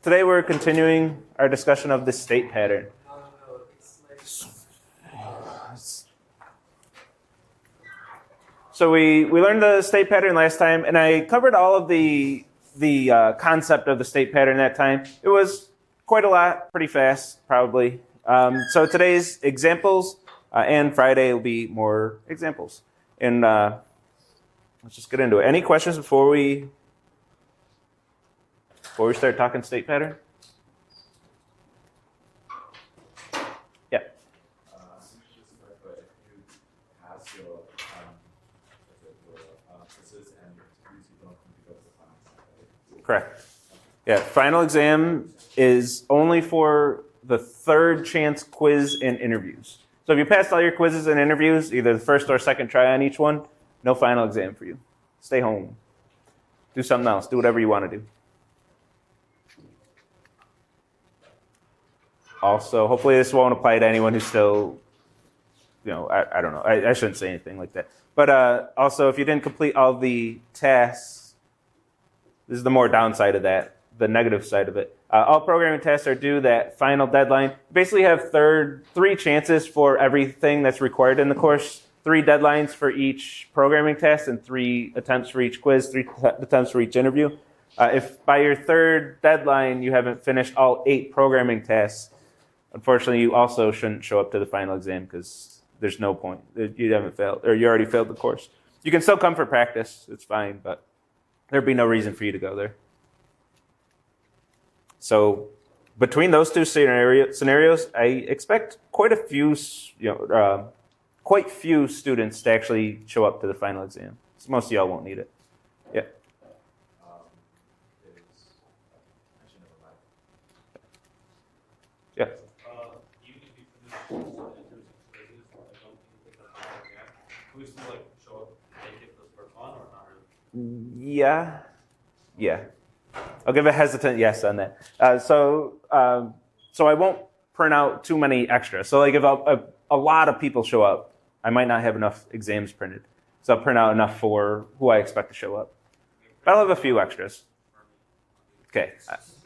Today we're continuing our discussion of the state pattern. So we learned the state pattern last time, and I covered all of the concept of the state pattern that time. It was quite a lot, pretty fast, probably. So today's examples, and Friday will be more examples. And let's just get into it. Any questions before we start talking state pattern? Yeah. Correct. Yeah, final exam is only for the third chance quiz and interviews. So if you passed all your quizzes and interviews, either the first or second try on each one, no final exam for you. Stay home. Do something else. Do whatever you want to do. Also, hopefully this won't apply to anyone who's still, I don't know. I shouldn't say anything like that. But also, if you didn't complete all the tasks, this is the more downside of that, the negative side of it. All programming tests are due that final deadline. You basically have three chances for everything that's required in the course, 3 deadlines for each programming test, and 3 attempts for each quiz, 3 attempts for each interview. If by your third deadline you haven't finished all 8 programming tests, unfortunately you also shouldn't show up to the final exam because there's no point. You haven't failed, or you already failed the course. You can still come for practice, it's fine, but there'd be no reason for you to go there. So between those two scenarios, I expect quite few students to actually show up to the final exam. So most of y'all won't need it. Yeah. Yeah. Even if you finish can we still show up and take it for fun or not really? Yeah. I'll give a hesitant yes on that. So I won't print out too many extra. So if a lot of people show up, I might not have enough exams printed. So I'll print out enough for who I expect to show up. But I'll have a few extras. Okay,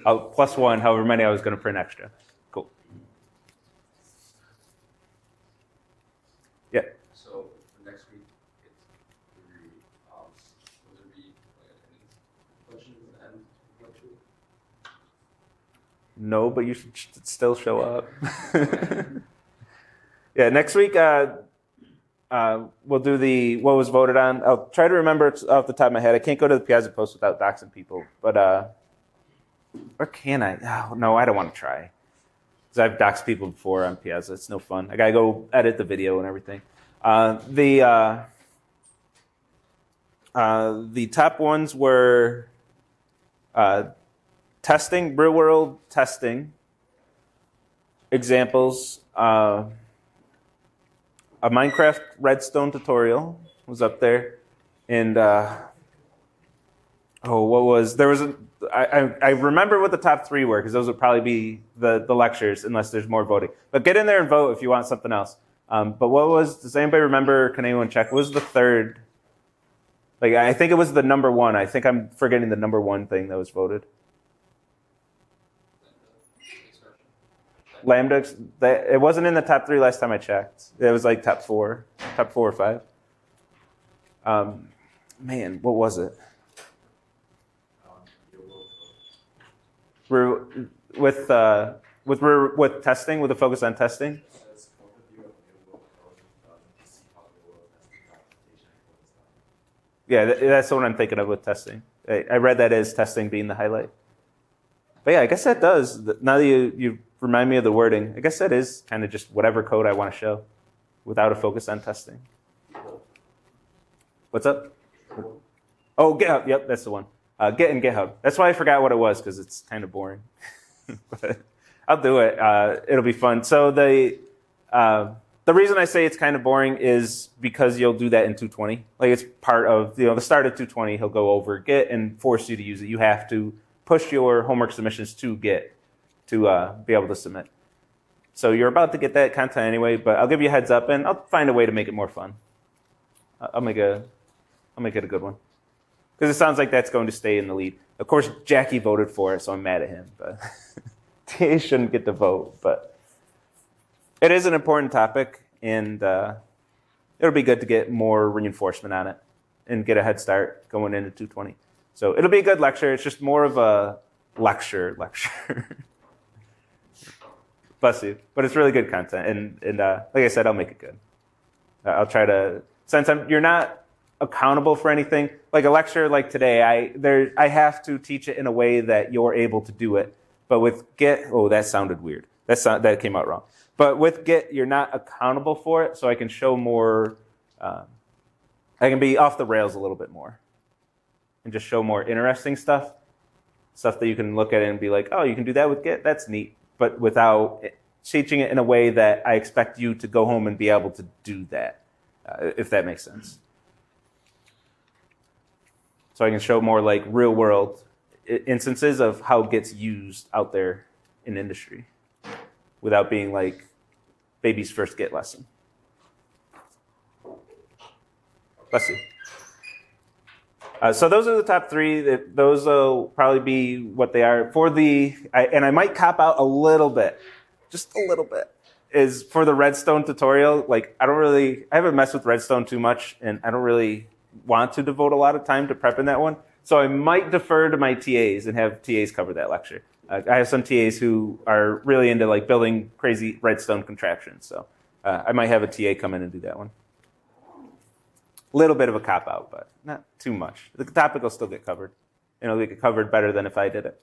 I'll +1 however many I was going to print extra. Cool. Yeah. So for next week, will there be attendance questions at the end of next week? No, but you should still show up. Yeah, next week we'll do what was voted on. I'll try to remember it off the top of my head. I can't go to the Piazza Post without doxing people, but or can I? Oh, no, I don't want to try. Because I've doxed people before on Piazza. It's no fun. I got to go edit the video and everything. The top ones were testing, real world testing, examples. A Minecraft Redstone tutorial was up there. And I remember what the top 3 were because those would probably be the lectures unless there's more voting. But get in there and vote if you want something else. But does anybody remember, can anyone check, what was the third? I think it was the number 1. I think I'm forgetting the number 1 thing that was voted. Lambda, it wasn't in the top 3 last time I checked. It was top 4 or 5. Man, what was it? With testing, with a focus on testing. Yeah, that's the one I'm thinking of with testing. I read that as testing being the highlight. But yeah, I guess that does. Now that you remind me of the wording, I guess that is kind of just whatever code I want to show without a focus on testing. What's up? Oh, GitHub. Yep, that's the one. Git and GitHub. That's why I forgot what it was because it's kind of boring. But I'll do it. It'll be fun. So the reason I say it's kind of boring is because you'll do that in 220. It's part of the start of 220. He'll go over Git and force you to use it. You have to push your homework submissions to Git to be able to submit. So you're about to get that content anyway, but I'll give you a heads up and I'll find a way to make it more fun. I'll make it a good one. Because it sounds like that's going to stay in the lead. Of course, Jackie voted for it, so I'm mad at him. But TA shouldn't get the vote. But it is an important topic, and it'll be good to get more reinforcement on it and get a head start going into 220. So it'll be a good lecture. It's just more of a lecture. Bless you. But it's really good content. And like I said, I'll make it good. I'll try to, since you're not accountable for anything, like a lecture like today, I have to teach it in a way that you're able to do it. But with Git, oh, that sounded weird. That came out wrong. But with Git, you're not accountable for it, so I can show more, I can be off the rails a little bit more and just show more interesting stuff that you can look at it and be like, oh, you can do that with Git? That's neat. But without teaching it in a way that I expect you to go home and be able to do that, if that makes sense. So I can show more like real world instances of how it gets used out there in industry without being like baby's first Git lesson. Bless you. So those are the top three. Those will probably be what they are. And I might cop out a little bit, just a little bit, is for the Redstone tutorial. Like I haven't messed with Redstone too much, and I don't really want to devote a lot of time to prepping that one. So I might defer to my TAs and have TAs cover that lecture. I have some TAs who are really into like building crazy Redstone contraptions. So I might have a TA come in and do that one. Little bit of a cop-out, but not too much. The topic will still get covered. It'll get covered better than if I did it.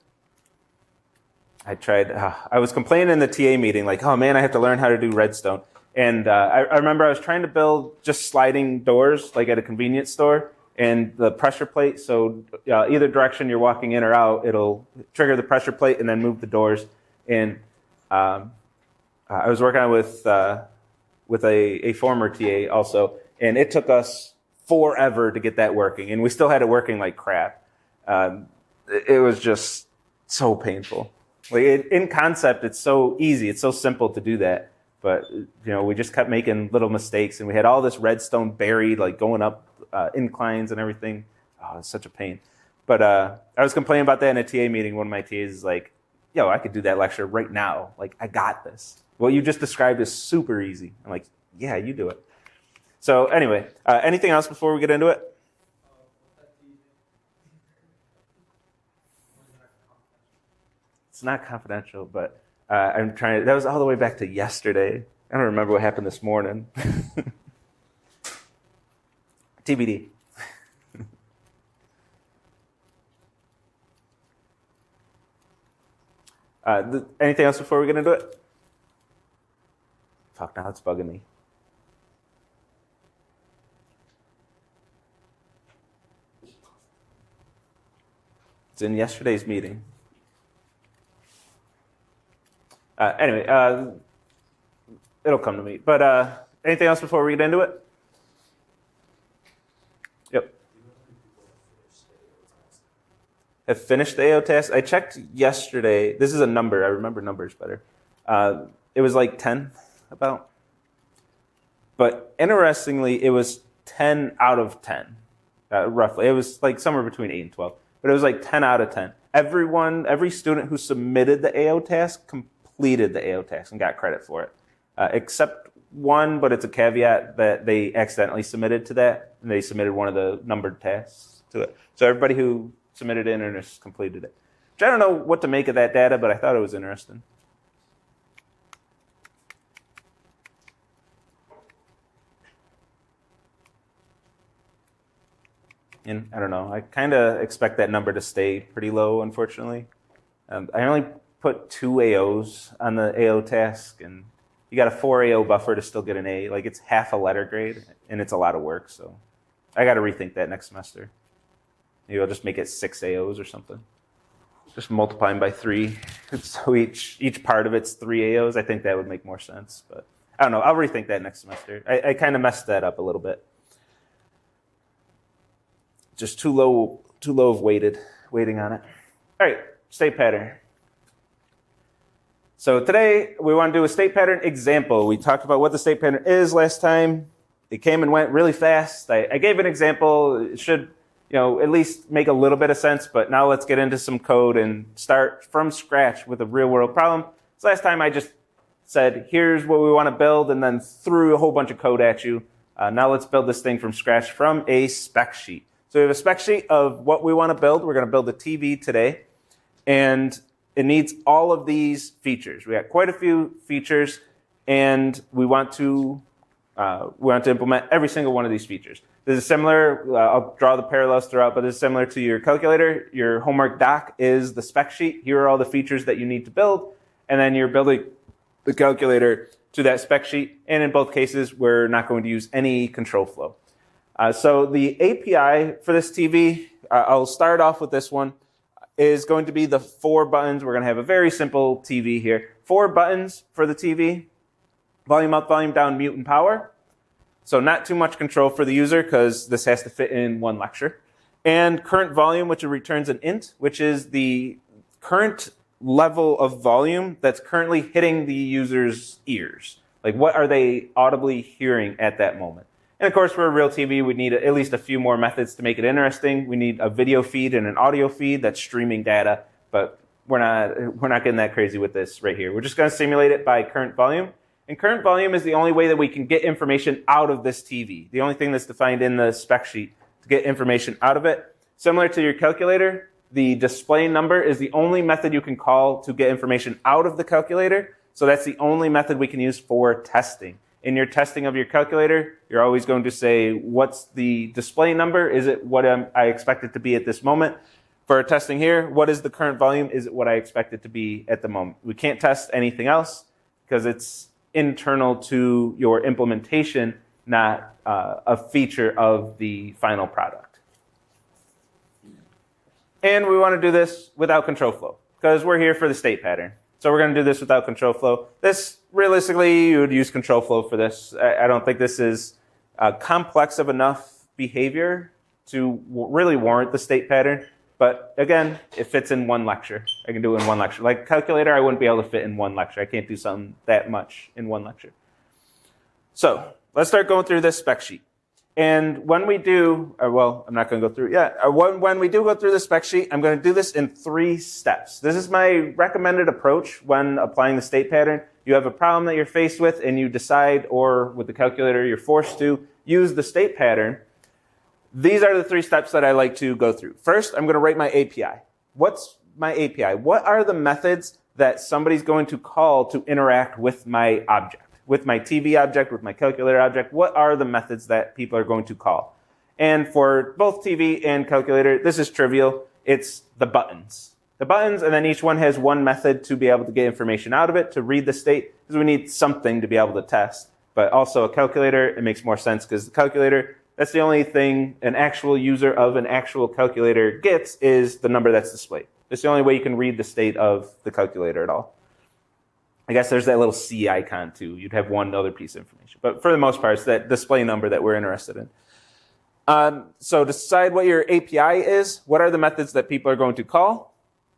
I was complaining in the TA meeting, like, oh man, I have to learn how to do Redstone. And I remember I was trying to build just sliding doors, like at a convenience store, and the pressure plate, so either direction you're walking in or out, it'll trigger the pressure plate and then move the doors. And I was working on it with a former TA also, and it took us forever to get that working, and we still had it working like crap. It was just so painful. Like in concept, it's so easy, it's so simple to do that, but we just kept making little mistakes, and we had all this redstone buried, like going up inclines and everything. Oh, it's such a pain. But I was complaining about that in a TA meeting. One of my TAs is like, "Yo, I could do that lecture right now. Like, I got this. What you just described is super easy." I'm like, "Yeah, you do it." So anyway, anything else before we get into it? It's not confidential, but I'm trying. That was all the way back to yesterday. I don't remember what happened this morning. TBD. Anything else before we get into it? Fuck, now it's bugging me. It's in yesterday's meeting. Anyway, it'll come to me. But anything else before we get into it? Yep. Have finished the AO task? I checked yesterday. This is a number. I remember numbers better. It was like 10 about. But interestingly, it was 10 out of 10, roughly. It was like somewhere between 8 and 12. But it was like 10 out of 10. Every student who submitted the AO task completed the AO task and got credit for it. Except one, but it's a caveat that they accidentally submitted to that, and they submitted one of the numbered tasks to it. So everybody who submitted in earnest completed it. Which I don't know what to make of that data, but I thought it was interesting. And I don't know, I kind of expect that number to stay pretty low, unfortunately. I only put 2 AOs on the AO task, and you got a 4 AO buffer to still get an A. Like, it's half a letter grade, and it's a lot of work, so I got to rethink that next semester. Maybe I'll just make it 6 AOs or something. Just multiply them by 3. So each part of it's 3 AOs. I think that would make more sense, but I don't know. I'll rethink that next semester. I kind of messed that up a little bit. Just too low of weighting on it. All right, state pattern. So today we want to do a state pattern example. We talked about what the state pattern is last time. It came and went really fast. I gave an example. It should at least make a little bit of sense. But now let's get into some code and start from scratch with a real world problem. So last time I just said, here's what we want to build, and then threw a whole bunch of code at you. Now let's build this thing from scratch from a spec sheet. So we have a spec sheet of what we want to build. We're going to build a TV today, and it needs all of these features. We got quite a few features, and we want to implement every single one of these features. This is similar. I'll draw the parallels throughout, but this is similar to your calculator. Your homework doc is the spec sheet. Here are all the features that you need to build, and then you're building the calculator to that spec sheet. And in both cases, we're not going to use any control flow. So the API for this TV, I'll start off with this one, is going to be the 4 buttons. We're going to have a very simple TV here. 4 buttons for the TV. Volume up, volume down, mute, and power. So not too much control for the user because this has to fit in one lecture. And current volume, which returns an int, which is the current level of volume that's currently hitting the user's ears. Like, what are they audibly hearing at that moment? And of course, for a real TV, we need at least a few more methods to make it interesting. We need a video feed and an audio feed that's streaming data, but we're not getting that crazy with this right here. We're just going to simulate it by current volume. And current volume is the only way that we can get information out of this TV. The only thing that's defined in the spec sheet to get information out of it. Similar to your calculator, the display number is the only method you can call to get information out of the calculator. So that's the only method we can use for testing. In your testing of your calculator, you're always going to say, what's the display number? Is it what I expect it to be at this moment? For testing here, what is the current volume? Is it what I expect it to be at the moment? We can't test anything else because it's internal to your implementation, not a feature of the final product. And we want to do this without control flow because we're here for the state pattern. So we're going to do this without control flow. This, realistically, you would use control flow for this. I don't think this is complex of enough behavior to really warrant the state pattern. But again, it fits in one lecture. I can do it in one lecture. Like calculator, I wouldn't be able to fit in one lecture. I can't do something that much in one lecture. So let's start going through this spec sheet. And when we do, well, I'm not going to go through it yet. When we do go through the spec sheet, I'm going to do this in 3 steps. This is my recommended approach when applying the state pattern. You have a problem that you're faced with, and you decide, or with the calculator, you're forced to use the state pattern. These are the 3 steps that I like to go through. First, I'm going to write my API. What's my API? What are the methods that somebody's going to call to interact with my object? With my TV object, with my calculator object, what are the methods that people are going to call? And for both TV and calculator, this is trivial. It's the buttons. The buttons, and then each one has one method to be able to get information out of it, to read the state, because we need something to be able to test. But also a calculator, it makes more sense because the calculator, that's the only thing an actual user of an actual calculator gets is the number that's displayed. It's the only way you can read the state of the calculator at all. I guess there's that little C icon too. You'd have one other piece of information. But for the most part, it's that display number that we're interested in. So decide what your API is. What are the methods that people are going to call?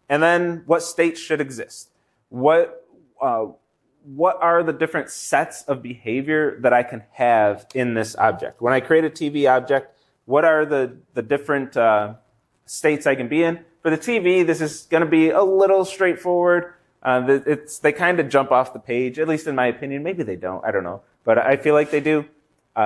And then what states should exist? What are the different sets of behavior that I can have in this object? When I create a TV object, what are the different states I can be in? For the TV, this is going to be a little straightforward. They kind of jump off the page, at least in my opinion. Maybe they don't. I don't know. But I feel like they do.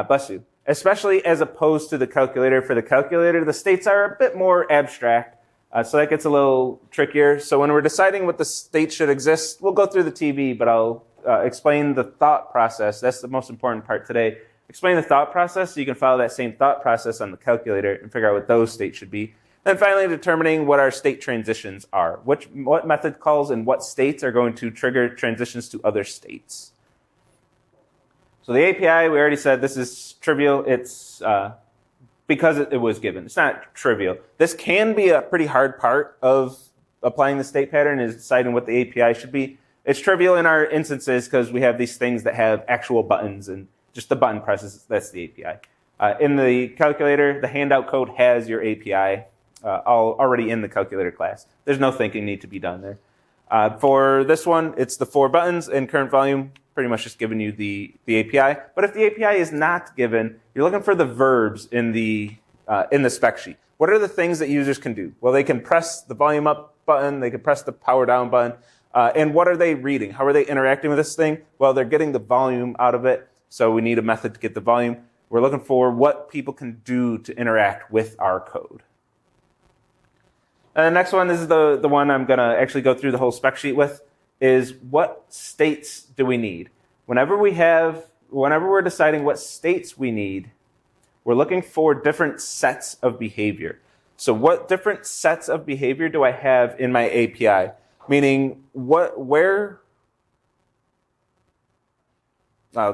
Bless you. Especially as opposed to the calculator. For the calculator, the states are a bit more abstract. So that gets a little trickier. So when we're deciding what the state should exist, we'll go through the TV, but I'll explain the thought process. That's the most important part today. Explain the thought process so you can follow that same thought process on the calculator and figure out what those states should be. And finally, determining what our state transitions are. What method calls and what states are going to trigger transitions to other states. So the API, we already said this is trivial. It's because it was given. It's not trivial. This can be a pretty hard part of applying the state pattern is deciding what the API should be. It's trivial in our instances because we have these things that have actual buttons and just the button presses, that's the API. In the calculator, the handout code has your API already in the calculator class. There's no thinking need to be done there. For this one, it's the 4 buttons and current volume, pretty much just giving you the API. But if the API is not given, you're looking for the verbs in the spec sheet. What are the things that users can do? Well, they can press the volume up button, they can press the power down button, and what are they reading? How are they interacting with this thing? Well, they're getting the volume out of it, so we need a method to get the volume. We're looking for what people can do to interact with our code. And the next one, this is the one I'm going to actually go through the whole spec sheet with, is what states do we need? Whenever we're deciding what states we need, we're looking for different sets of behavior. So what different sets of behavior do I have in my API? Meaning, I'll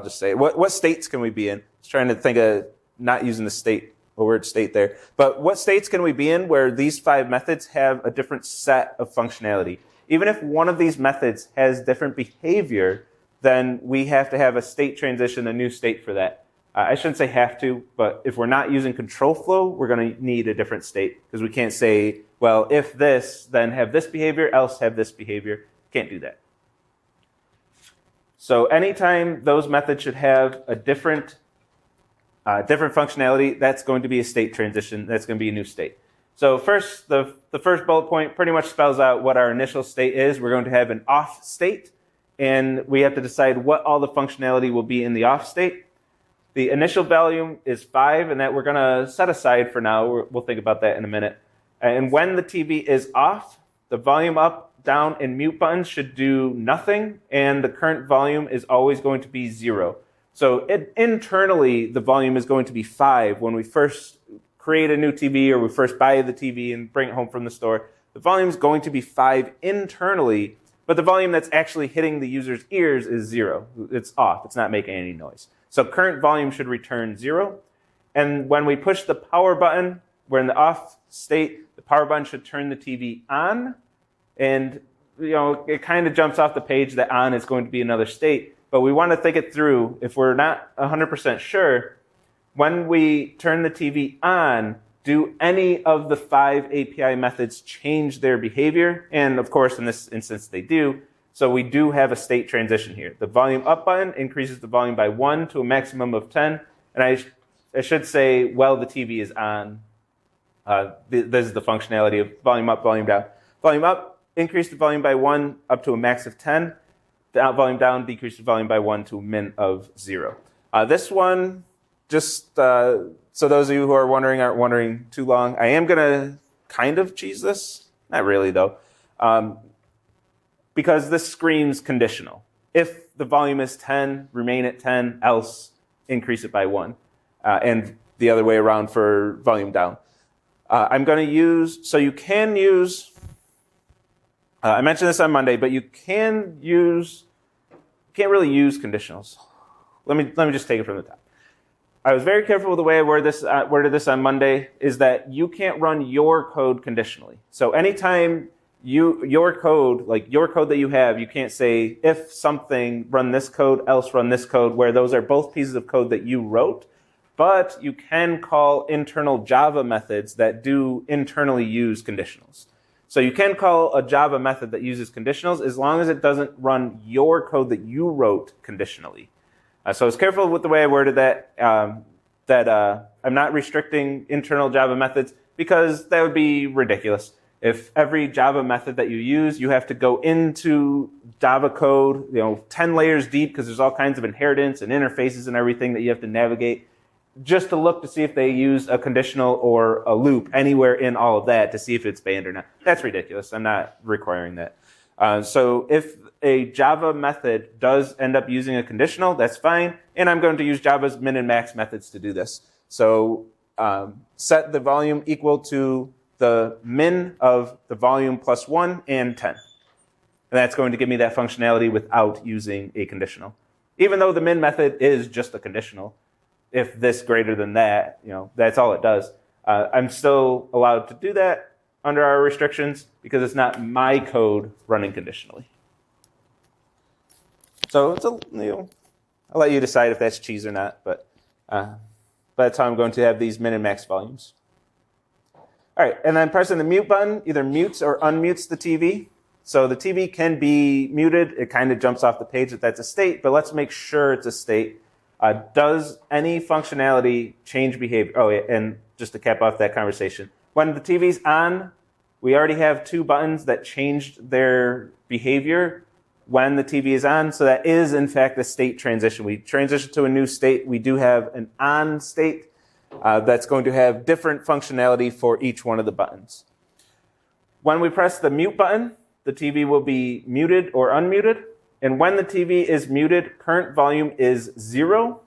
just say, what states can we be in? I was trying to think of not using the word state there. But what states can we be in where these 5 methods have a different set of functionality? Even if one of these methods has different behavior, then we have to have a state transition, a new state for that. I shouldn't say have to, but if we're not using control flow, we're going to need a different state, because we can't say, well, if this, then have this behavior, else have this behavior. Can't do that. So anytime those methods should have a different functionality, that's going to be a state transition. That's going to be a new state. So first, the first bullet point pretty much spells out what our initial state is. We're going to have an off state, and we have to decide what all the functionality will be in the off state. The initial value is 5, and that we're going to set aside for now. We'll think about that in a minute. And when the TV is off, the volume up, down, and mute buttons should do nothing, and the current volume is always going to be 0. So internally, the volume is going to be 5 when we first create a new TV or we first buy the TV and bring it home from the store. The volume is going to be 5 internally, but the volume that's actually hitting the user's ears is 0. It's off. It's not making any noise. So current volume should return 0. And when we push the power button, we're in the off state, the power button should turn the TV on. And it kind of jumps off the page that on is going to be another state. But we want to think it through. If we're not 100% sure, when we turn the TV on, do any of the 5 API methods change their behavior? And of course, in this instance, they do. So we do have a state transition here. The volume up button increases the volume by 1 to a maximum of 10. And I should say, well, the TV is on. This is the functionality of volume up, volume down. Volume up, increase the volume by 1 up to a max of 10. The volume down, decrease the volume by 1 to a min of 0. This one, just so those of you who are wondering aren't wondering too long, I am going to kind of cheese this. Not really, though. Because this screams conditional. If the volume is 10, remain at 10, else increase it by 1. And the other way around for volume down. I'm going to use, so you can use, I mentioned this on Monday, but you can't really use conditionals. Let me just take it from the top. I was very careful with the way I worded this on Monday, is that you can't run your code conditionally. So anytime your code that you have, you can't say if something, run this code, else run this code, where those are both pieces of code that you wrote. But you can call internal Java methods that do internally use conditionals. So you can call a Java method that uses conditionals as long as it doesn't run your code that you wrote conditionally. So I was careful with the way I worded that, I'm not restricting internal Java methods because that would be ridiculous. If every Java method that you use, you have to go into Java code, 10 layers deep, because there's all kinds of inheritance and interfaces and everything that you have to navigate, just to look to see if they use a conditional or a loop anywhere in all of that to see if it's banned or not. That's ridiculous. I'm not requiring that. So if a Java method does end up using a conditional, that's fine. And I'm going to use Java's min and max methods to do this. So set the volume equal to the min of the volume plus 1 and 10. And that's going to give me that functionality without using a conditional. Even though the min method is just a conditional. If this greater than that, that's all it does. I'm still allowed to do that under our restrictions because it's not my code running conditionally. So I'll let you decide if that's cheese or not, but that's how I'm going to have these min and max volumes. All right, and then pressing the mute button either mutes or unmutes the TV. So the TV can be muted. It kind of jumps off the page that that's a state, but let's make sure it's a state. Does any functionality change behavior? Oh, yeah, and just to cap off that conversation, when the TV's on, we already have two buttons that changed their behavior when the TV is on. So that is, in fact, a state transition. We transition to a new state. We do have an on state that's going to have different functionality for each one of the buttons. When we press the mute button, the TV will be muted or unmuted. And when the TV is muted, current volume is 0.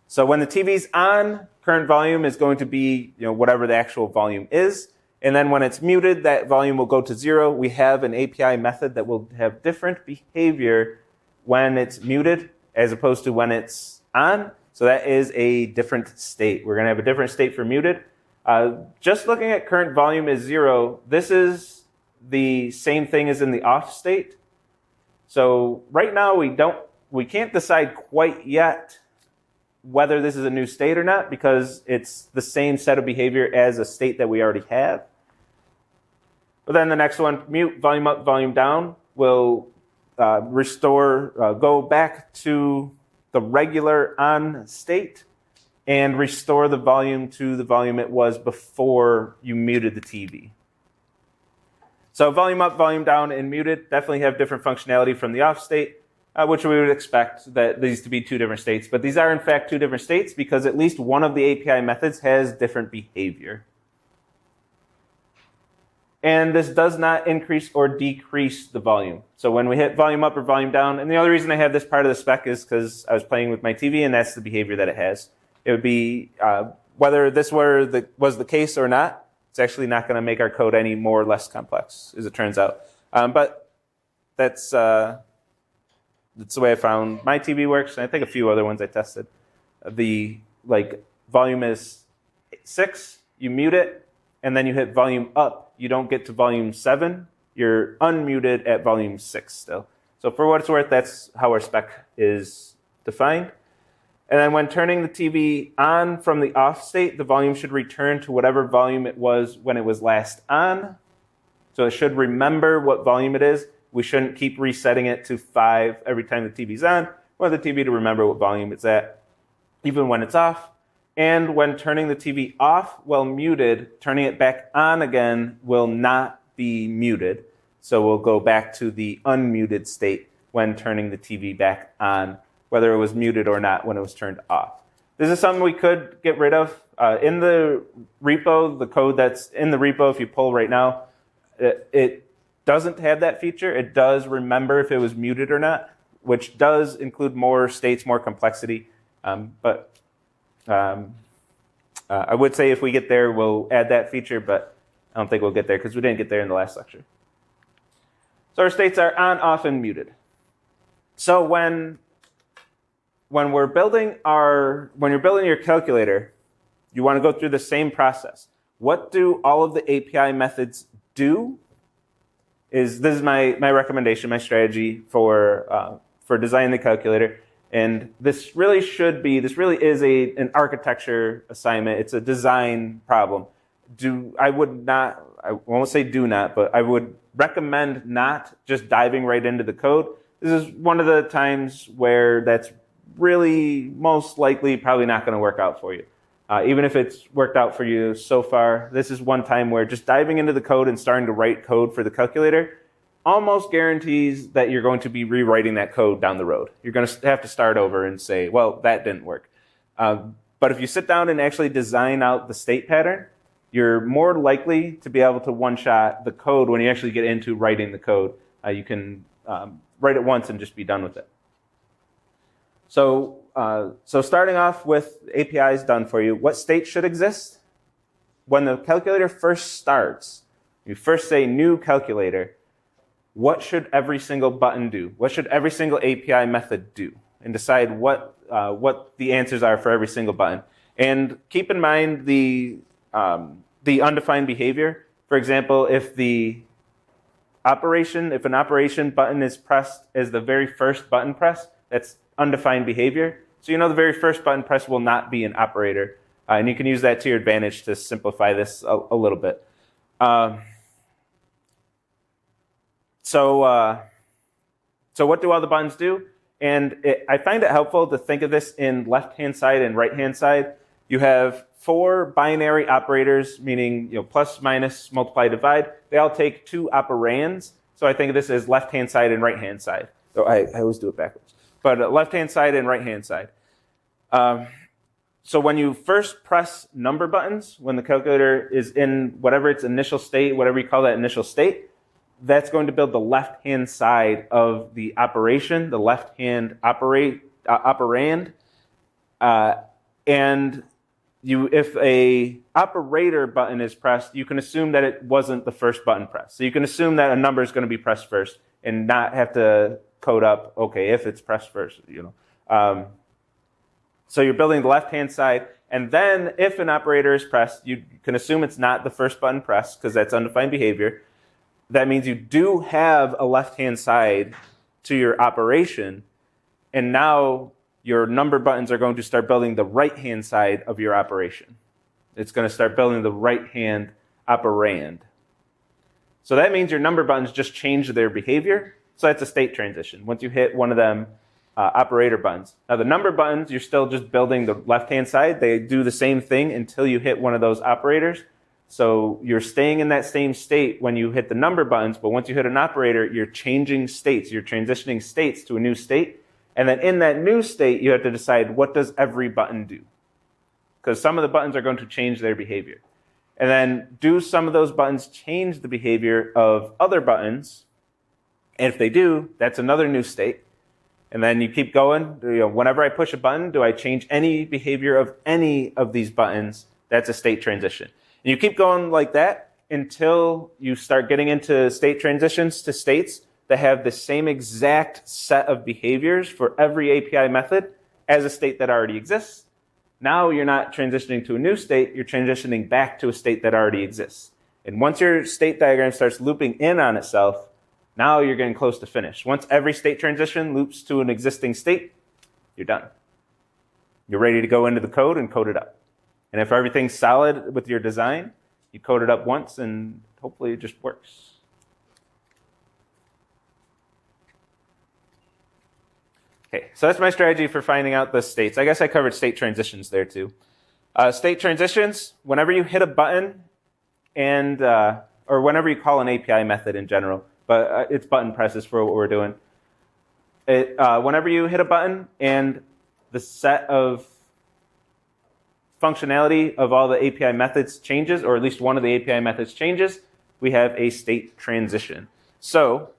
So when the TV's on, current volume is going to be whatever the actual volume is. And then when it's muted, that volume will go to 0. We have an API method that will have different behavior when it's muted as opposed to when it's on. So that is a different state. We're going to have a different state for muted. Just looking at current volume is 0, this is the same thing as in the off state. So right now we can't decide quite yet whether this is a new state or not because it's the same set of behavior as a state that we already have. But then the next one, mute, volume up, volume down, will go back to the regular on state and restore the volume to the volume it was before you muted the TV. So volume up, volume down, and muted definitely have different functionality from the off state, which we would expect that these to be two different states. But these are in fact two different states because at least one of the API methods has different behavior. And this does not increase or decrease the volume. So when we hit volume up or volume down, and the only reason I have this part of the spec is because I was playing with my TV and that's the behavior that it has. It would be, whether this was the case or not, it's actually not going to make our code any more or less complex, as it turns out. But that's the way I found my TV works, and I think a few other ones I tested. The volume is 6, you mute it, and then you hit volume up. You don't get to volume 7. You're unmuted at volume 6 still. So for what it's worth, that's how our spec is defined. And then when turning the TV on from the off state, the volume should return to whatever volume it was when it was last on. So it should remember what volume it is. We shouldn't keep resetting it to 5 every time the TV's on. We want the TV to remember what volume it's at, even when it's off. And when turning the TV off while muted, turning it back on again will not be muted. So we'll go back to the unmuted state when turning the TV back on, whether it was muted or not when it was turned off. This is something we could get rid of. In the repo, the code that's in the repo, if you pull right now, it doesn't have that feature. It does remember if it was muted or not, which does include more states, more complexity. I would say if we get there, we'll add that feature, but I don't think we'll get there because we didn't get there in the last lecture. So our states are on, off, and muted. So when you're building your calculator, you want to go through the same process. What do all of the API methods do? This is my recommendation, my strategy for designing the calculator. And this really is an architecture assignment. It's a design problem. I won't say do not, but I would recommend not just diving right into the code. This is one of the times where that's really most likely probably not going to work out for you. Even if it's worked out for you so far, this is one time where just diving into the code and starting to write code for the calculator almost guarantees that you're going to be rewriting that code down the road. You're going to have to start over and say, well, that didn't work. But if you sit down and actually design out the state pattern, you're more likely to be able to one-shot the code when you actually get into writing the code. You can write it once and just be done with it. So starting off with APIs done for you, what state should exist? When the calculator first starts, you first say new calculator, what should every single button do? What should every single API method do? And decide what the answers are for every single button. And keep in mind the undefined behavior. For example, if an operation button is pressed as the very first button press, that's undefined behavior. So the very first button press will not be an operator. And you can use that to your advantage to simplify this a little bit. So what do all the buttons do? And I find it helpful to think of this in left-hand side and right-hand side. You have 4 binary operators, meaning plus, minus, multiply, divide. They all take 2 operands. So I think of this as left-hand side and right-hand side. So I always do it backwards. But left-hand side and right-hand side. So when you first press number buttons, when the calculator is in whatever its initial state, whatever you call that initial state, that's going to build the left-hand side of the operation, the left-hand operand. And if a operator button is pressed, you can assume that it wasn't the first button pressed. So you can assume that a number is going to be pressed first and not have to code up, okay, if it's pressed first, So you're building the left-hand side, and then if an operator is pressed, you can assume it's not the first button pressed because that's undefined behavior. That means you do have a left-hand side to your operation, and now your number buttons are going to start building the right-hand side of your operation. It's going to start building the right-hand operand. So that means your number buttons just change their behavior. So that's a state transition. Once you hit one of them operator buttons. Now the number buttons, you're still just building the left-hand side. They do the same thing until you hit one of those operators. So you're staying in that same state when you hit the number buttons, but once you hit an operator, you're changing states. You're transitioning states to a new state. And then in that new state, you have to decide, what does every button do? Because some of the buttons are going to change their behavior. And then do some of those buttons change the behavior of other buttons? And if they do, that's another new state. And then you keep going. Whenever I push a button, do I change any behavior of any of these buttons? That's a state transition. And you keep going like that until you start getting into state transitions to states that have the same exact set of behaviors for every API method as a state that already exists. Now you're not transitioning to a new state, you're transitioning back to a state that already exists. And once your state diagram starts looping in on itself, now you're getting close to finish. Once every state transition loops to an existing state, you're done. You're ready to go into the code and code it up. And if everything's solid with your design, you code it up once and hopefully it just works. Okay, so that's my strategy for finding out the states. I guess I covered state transitions there too. State transitions, whenever you hit a button and, or whenever you call an API method in general, but it's button presses for what we're doing. Whenever you hit a button and the set of functionality of all the API methods changes, or at least one of the API methods changes, we have a state transition. So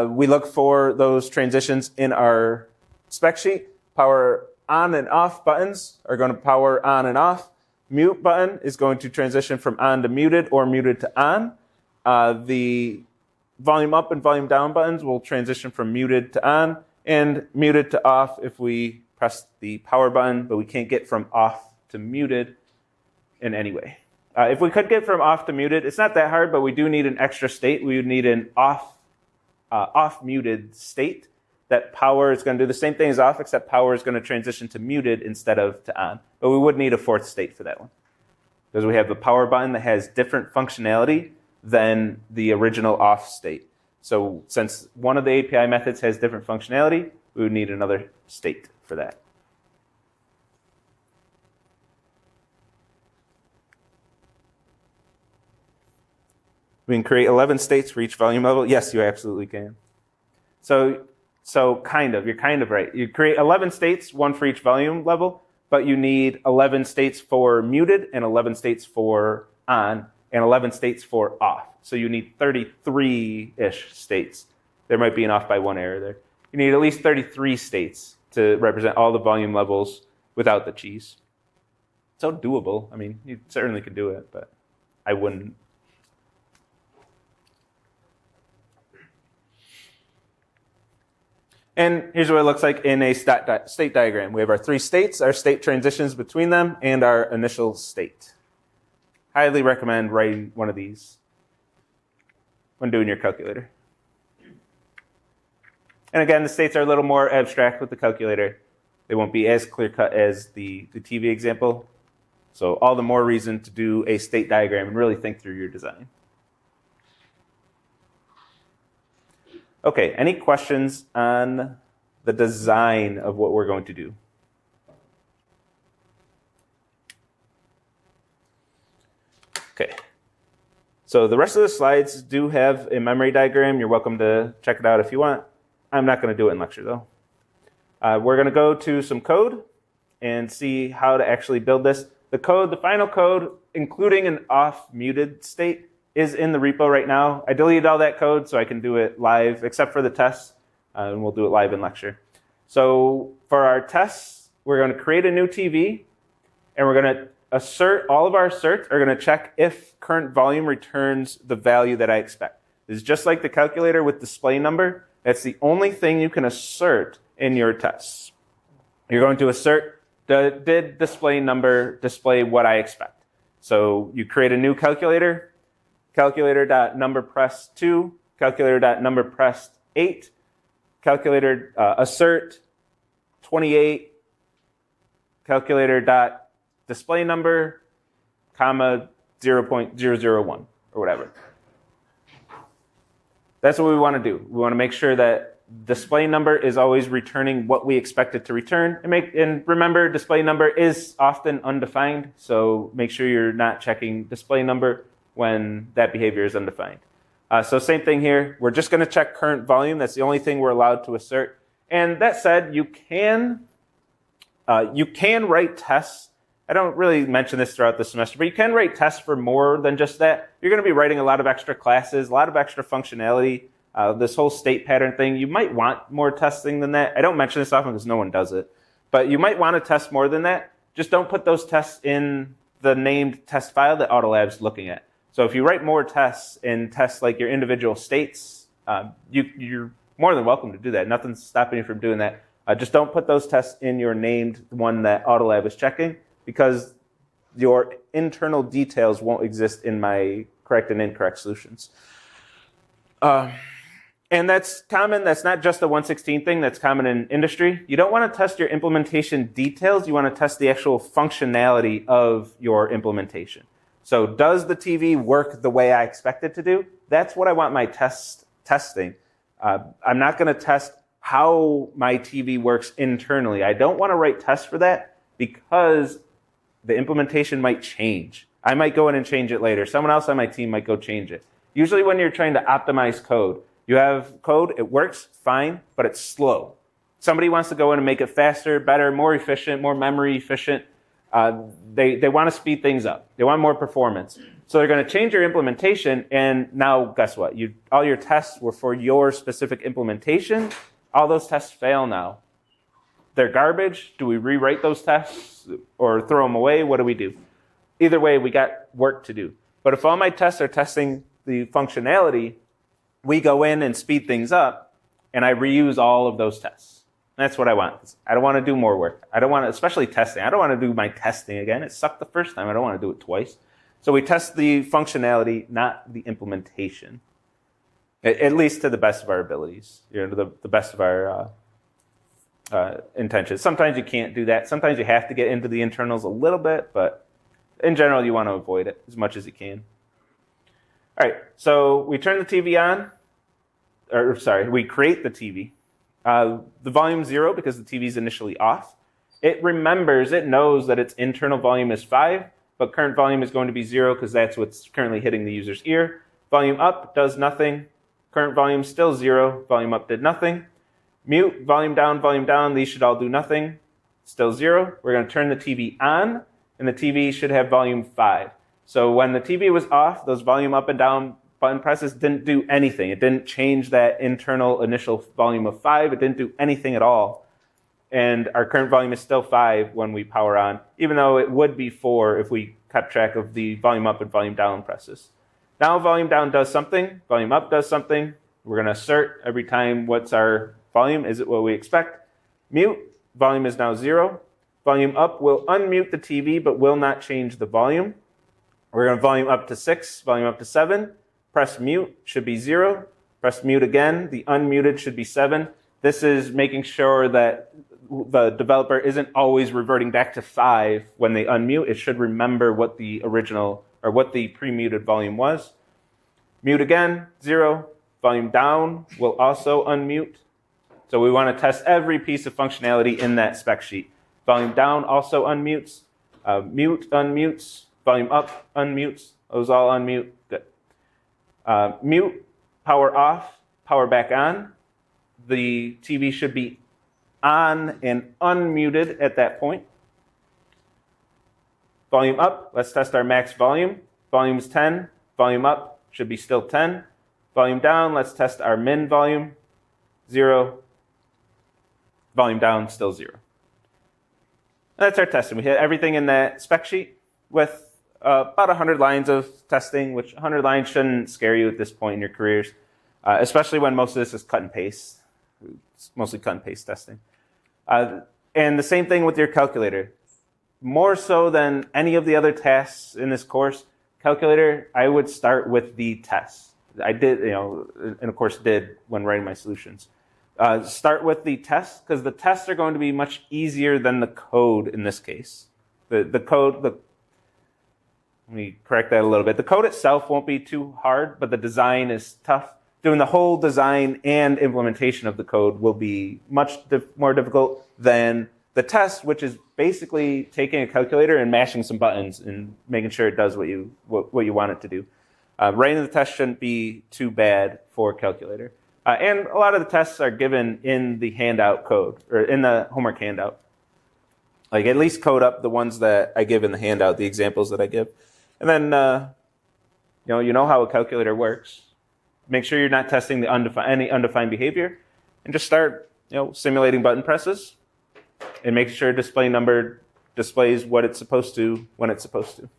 we look for those transitions in our spec sheet. Power on and off buttons are going to power on and off. Mute button is going to transition from on to muted or muted to on. The volume up and volume down buttons will transition from muted to on and muted to off if we press the power button, but we can't get from off to muted in any way. If we could get from off to muted, it's not that hard, but we do need an extra state. We would need an off muted state that power is going to do the same thing as off, except power is going to transition to muted instead of to on. But we would need a fourth state for that one, because we have the power button that has different functionality than the original off state. So since one of the API methods has different functionality, we would need another state for that. We can create 11 states for each volume level. Yes, you absolutely can. So kind of, you're kind of right. You create 11 states, one for each volume level, but you need 11 states for muted and 11 states for on and 11 states for off. So you need 33-ish states. There might be an off by one error there. You need at least 33 states to represent all the volume levels without the cheese. So doable. I mean, you certainly could do it, but I wouldn't. And here's what it looks like in a state diagram. We have our 3 states, our state transitions between them, and our initial state. Highly recommend writing one of these when doing your calculator. And again, the states are a little more abstract with the calculator. They won't be as clear-cut as the TV example. So all the more reason to do a state diagram and really think through your design. Okay, any questions on the design of what we're going to do? So the rest of the slides do have a memory diagram. You're welcome to check it out if you want. I'm not going to do it in lecture, though. We're going to go to some code and see how to actually build this. The code, the final code, including an off-muted state, is in the repo right now. I deleted all that code so I can do it live, except for the tests, and we'll do it live in lecture. So for our tests, we're going to create a new TV, and we're going to assert, all of our asserts are going to check if current volume returns the value that I expect. This is just like the calculator with display number. That's the only thing you can assert in your tests. You're going to assert, did display number display what I expect? So you create a new calculator, calculator.numberPressed 2, calculator.numberPressed 8, calculator assert 28, calculator.display number, comma 0.001 or whatever. That's what we want to do. We want to make sure that display number is always returning what we expect it to return. And remember, display number is often undefined, so make sure you're not checking display number when that behavior is undefined. So same thing here. We're just going to check current volume. That's the only thing we're allowed to assert. And that said, you can write tests. I don't really mention this throughout the semester, but you can write tests for more than just that. You're going to be writing a lot of extra classes, a lot of extra functionality. This whole state pattern thing, you might want more testing than that. I don't mention this often because no one does it. But you might want to test more than that. Just don't put those tests in the named test file that Autolab's looking at. So if you write more tests and test like your individual states, you're more than welcome to do that. Nothing's stopping you from doing that. Just don't put those tests in your named one that Autolab is checking, because your internal details won't exist in my correct and incorrect solutions. And that's common. That's not just a 116 thing. That's common in industry. You don't want to test your implementation details. You want to test the actual functionality of your implementation. So does the TV work the way I expect it to do? That's what I want my testing. I'm not going to test how my TV works internally. I don't want to write tests for that because the implementation might change. I might go in and change it later. Someone else on my team might go change it. Usually when you're trying to optimize code, you have code, it works fine, but it's slow. Somebody wants to go in and make it faster, better, more efficient, more memory efficient. They want to speed things up. They want more performance. So they're going to change your implementation, and now guess what? All your tests were for your specific implementation. All those tests fail now. They're garbage. Do we rewrite those tests or throw them away? What do we do? Either way, we got work to do. But if all my tests are testing the functionality, we go in and speed things up, and I reuse all of those tests. That's what I want. I don't want to do more work. I don't want to, especially testing. I don't want to do my testing again. It sucked the first time. I don't want to do it twice. So we test the functionality, not the implementation, at least to the best of our abilities, to the best of our intentions. Sometimes you can't do that. Sometimes you have to get into the internals a little bit, but in general, you want to avoid it as much as you can. All right, so we turn the TV on, we create the TV. The volume's 0 because the TV's initially off. It remembers, it knows that its internal volume is 5, but current volume is going to be 0 because that's what's currently hitting the user's ear. Volume up does nothing. Current volume still 0. Volume up did nothing. Mute, volume down, these should all do nothing. Still 0. We're going to turn the TV on, and the TV should have volume 5. So when the TV was off, those volume up and down button presses didn't do anything. It didn't change that internal initial volume of 5. It didn't do anything at all. And our current volume is still 5 when we power on, even though it would be 4 if we kept track of the volume up and volume down presses. Now volume down does something, volume up does something. We're going to assert every time what's our volume. Is it what we expect? Mute, volume is now 0. Volume up will unmute the TV but will not change the volume. We're going to volume up to 6, volume up to 7. Press mute, should be 0. Press mute again, the unmuted should be 7. This is making sure that the developer isn't always reverting back to 5 when they unmute. It should remember what the original or what the pre-muted volume was. Mute again, 0. Volume down will also unmute. So we want to test every piece of functionality in that spec sheet. Volume down also unmutes. Mute unmutes. Volume up unmutes. Those all unmute. Good. Mute, power off, power back on. The TV should be on and unmuted at that point. Volume up, let's test our max volume. Volume is 10, volume up should be still 10. Volume down, let's test our min volume, 0. Volume down, still 0. That's our testing. We hit everything in that spec sheet with about 100 lines of testing, which 100 lines shouldn't scare you at this point in your careers, especially when most of this is cut and paste. It's mostly cut and paste testing. And the same thing with your calculator. More so than any of the other tasks in this course, calculator, I would start with the tests. I did, and of course did when writing my solutions. Start with the tests, because the tests are going to be much easier than the code in this case. The code, let me correct that a little bit. The code itself won't be too hard, but the design is tough. Doing the whole design and implementation of the code will be much more difficult than the test, which is basically taking a calculator and mashing some buttons and making sure it does what you want it to do. Writing the test shouldn't be too bad for calculator. And a lot of the tests are given in the handout code, or in the homework handout. Like, at least code up the ones that I give in the handout, the examples that I give. And then, you know how a calculator works. Make sure you're not testing the any undefined behavior, and just start, simulating button presses, and make sure display number displays what it's supposed to when it's supposed to.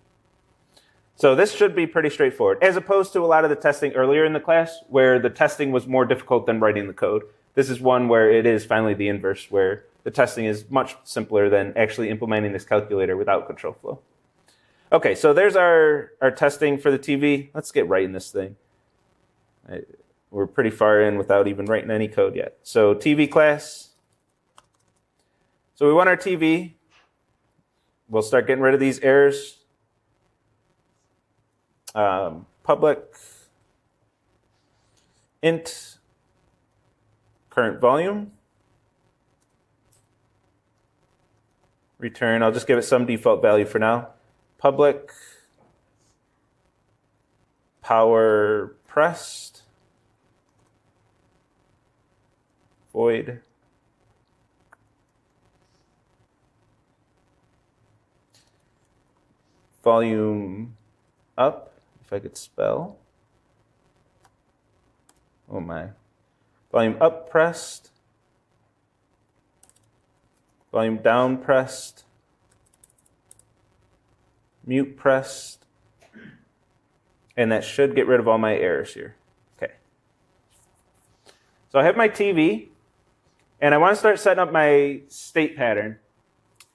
So this should be pretty straightforward, as opposed to a lot of the testing earlier in the class, where the testing was more difficult than writing the code. This is one where it is finally the inverse, where the testing is much simpler than actually implementing this calculator without control flow. Okay, so there's our testing for the TV. Let's get right in this thing. We're pretty far in without even writing any code yet. So TV class. So we want our TV. We'll start getting rid of these errors. Public int current volume. Return, I'll just give it some default value for now. Public power pressed. Void. Volume up, if I could spell. Oh my. Volume up pressed. Volume down pressed. Mute pressed. And that should get rid of all my errors here. Okay. So I have my TV, and I want to start setting up my state pattern.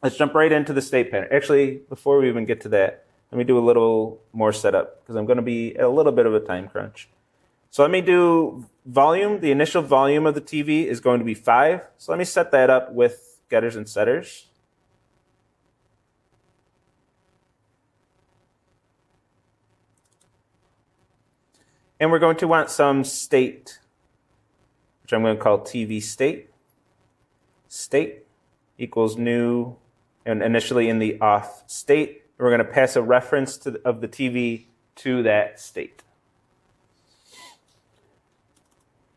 Let's jump right into the state pattern. Actually, before we even get to that, let me do a little more setup, because I'm going to be at a little bit of a time crunch. So let me do volume. The initial volume of the TV is going to be 5. So let me set that up with getters and setters. And we're going to want some state, which I'm going to call TV state. State equals new, and initially in the off state. We're going to pass a reference of the TV to that state.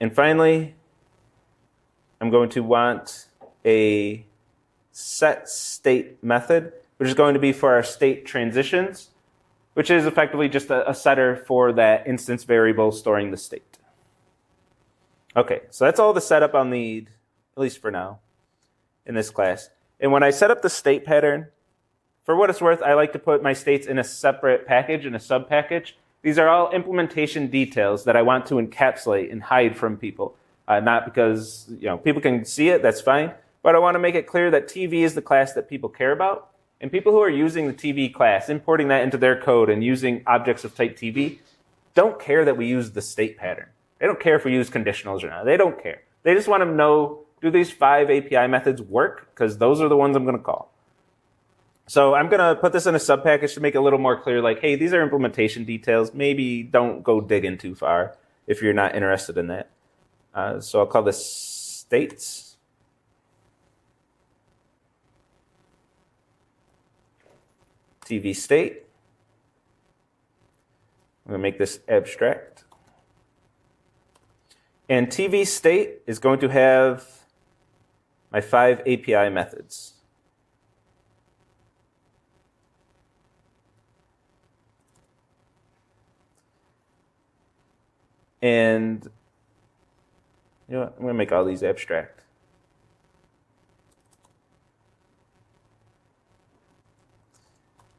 And finally, I'm going to want a set state method, which is going to be for our state transitions, which is effectively just a setter for that instance variable storing the state. Okay, so that's all the setup I'll need, at least for now, in this class. And when I set up the state pattern, for what it's worth, I like to put my states in a separate package, in a sub-package. These are all implementation details that I want to encapsulate and hide from people. Not because people can see it, that's fine, but I want to make it clear that TV is the class that people care about. And people who are using the TV class, importing that into their code and using objects of type TV, don't care that we use the state pattern. They don't care if we use conditionals or not. They don't care. They just want to know, do these 5 API methods work? Because those are the ones I'm going to call. So I'm going to put this in a sub-package to make it a little more clear, like, hey, these are implementation details. Maybe don't go digging too far if you're not interested in that. So I'll call this states. TV state. I'm going to make this abstract. And TV state is going to have my 5 API methods. And you know what? I'm going to make all these abstract.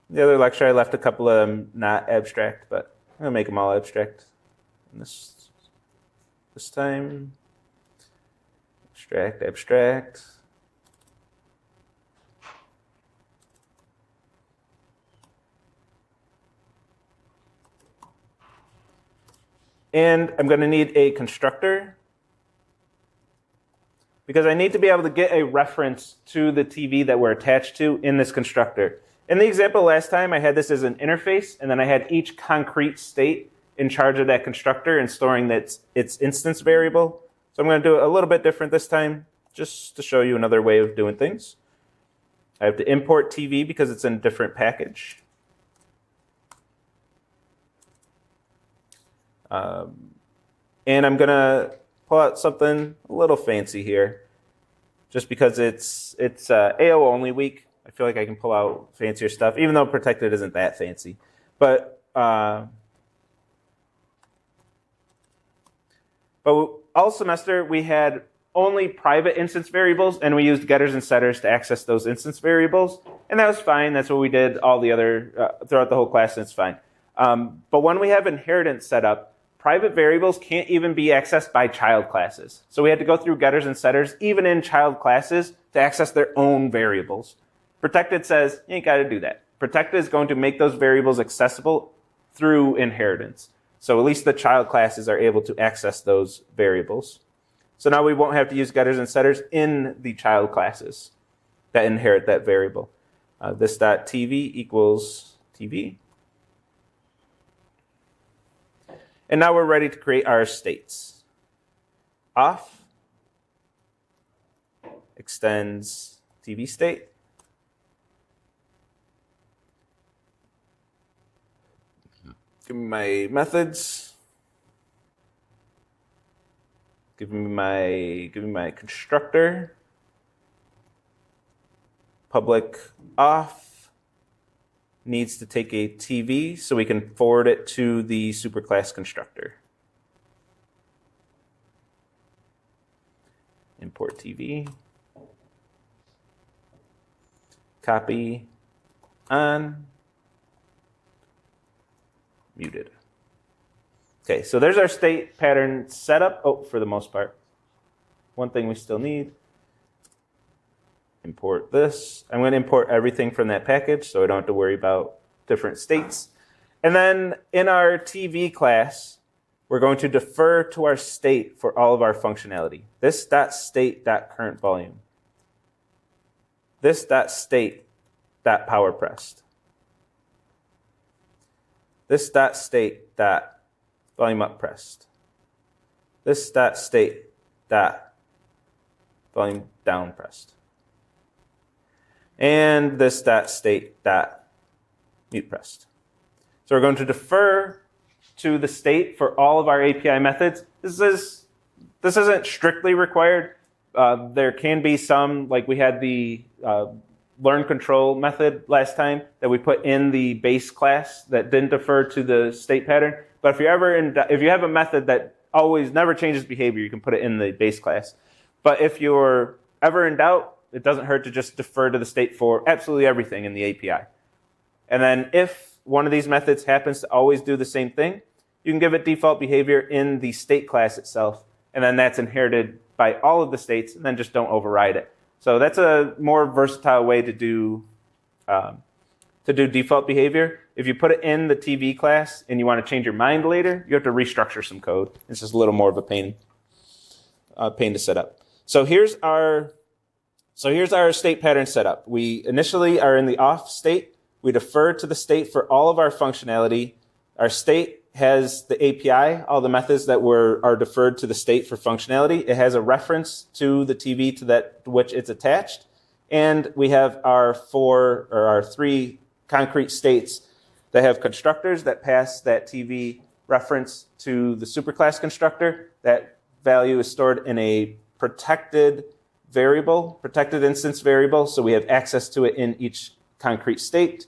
The other lecture, I left a couple of them not abstract, but I'm going to make them all abstract. And this time, abstract, abstract. And I'm going to need a constructor because I need to be able to get a reference to the TV that we're attached to in this constructor. In the example last time, I had this as an interface, and then I had each concrete state in charge of that constructor and storing its instance variable. So I'm going to do it a little bit different this time, just to show you another way of doing things. I have to import TV because it's in a different package. And I'm going to pull out something a little fancy here, just because it's AO only week. I feel like I can pull out fancier stuff, even though protected isn't that fancy. But all semester we had only private instance variables, and we used getters and setters to access those instance variables, and that was fine. That's what we did all the other throughout the whole class, and it's fine. But when we have inheritance set up, private variables can't even be accessed by child classes. So we had to go through getters and setters, even in child classes, to access their own variables. Protected says, you ain't got to do that. Protected is going to make those variables accessible through inheritance. So at least the child classes are able to access those variables. So now we won't have to use getters and setters in the child classes that inherit that variable. This.tv equals TV. And now we're ready to create our states. Off extends TV state. Give me my methods. Give me my constructor. Public off needs to take a TV so we can forward it to the superclass constructor. Import TV. Copy on. Muted. Okay, so there's our state pattern setup. Oh, for the most part. One thing we still need. Import this. I'm going to import everything from that package so I don't have to worry about different states. And then in our TV class, we're going to defer to our state for all of our functionality. This.state.current volume. This.state.power-pressed. This.state.volume up pressed. This.state.volume down pressed. And this.state.mute pressed. So we're going to defer to the state for all of our API methods. This isn't strictly required. There can be some, like we had the learn control method last time that we put in the base class that didn't defer to the state pattern. But if you have a method that always never changes behavior, you can put it in the base class. But if you're ever in doubt, it doesn't hurt to just defer to the state for absolutely everything in the API. And then if one of these methods happens to always do the same thing, you can give it default behavior in the state class itself, and then that's inherited by all of the states, and then just don't override it. So that's a more versatile way to do default behavior. If you put it in the TV class and you want to change your mind later, you have to restructure some code. It's just a little more of a pain to set up. So here's our state pattern setup. We initially are in the off state. We defer to the state for all of our functionality. Our state has the API, all the methods that are deferred to the state for functionality. It has a reference to the TV to which it's attached. And we have our three concrete states that have constructors that pass that TV reference to the superclass constructor that value is stored in a protected variable, protected instance variable, so we have access to it in each concrete state,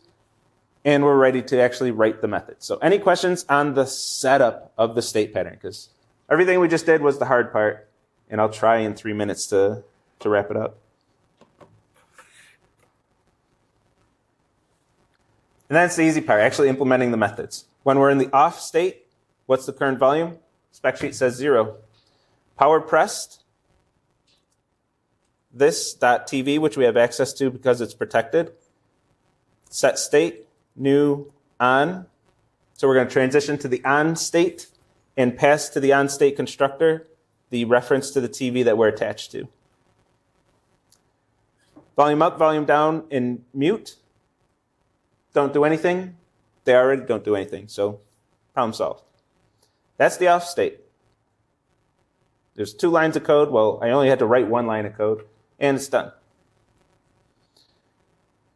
and we're ready to actually write the method. So any questions on the setup of the state pattern? Because everything we just did was the hard part, and I'll try in 3 minutes to wrap it up. And that's the easy part, actually implementing the methods. When we're in the off state, what's the current volume? Spec sheet says 0. Power pressed, this .tv, which we have access to because it's protected. Set state, new, on. So we're going to transition to the on state and pass to the on state constructor the reference to the TV that we're attached to. Volume up, volume down in mute. Don't do anything. They already don't do anything, so problem solved. That's the off state. There's 2 lines of code. Well, I only had to write 1 line of code, and it's done.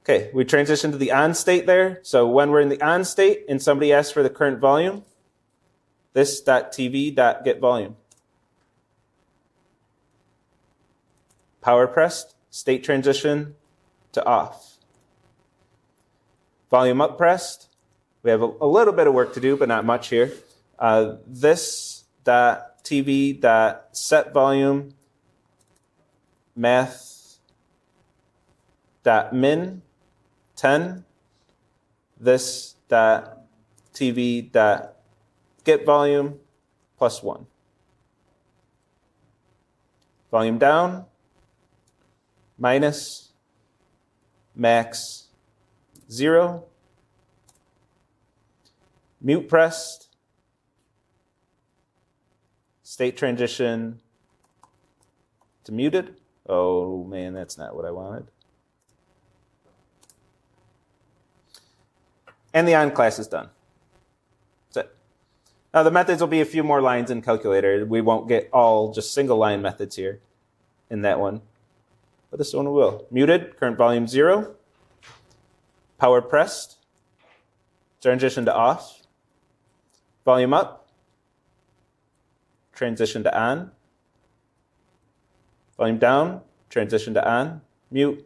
Okay, we transition to the on state there. So when we're in the on state and somebody asks for the current volume, this .tv.get volume. Power pressed, state transition to off. Volume up pressed, we have a little bit of work to do, but not much here. This .tv.set volume math.min 10. This .tv.get volume plus 1. Volume down minus max 0. Mute pressed, state transition to muted. Oh man, that's not what I wanted. And the on class is done. That's it. Now the methods will be a few more lines in calculator. We won't get all just single line methods here in that one, but this one we will. Muted, current volume 0. Power pressed, transition to off. Volume up, transition to on. Volume down, transition to on. Mute,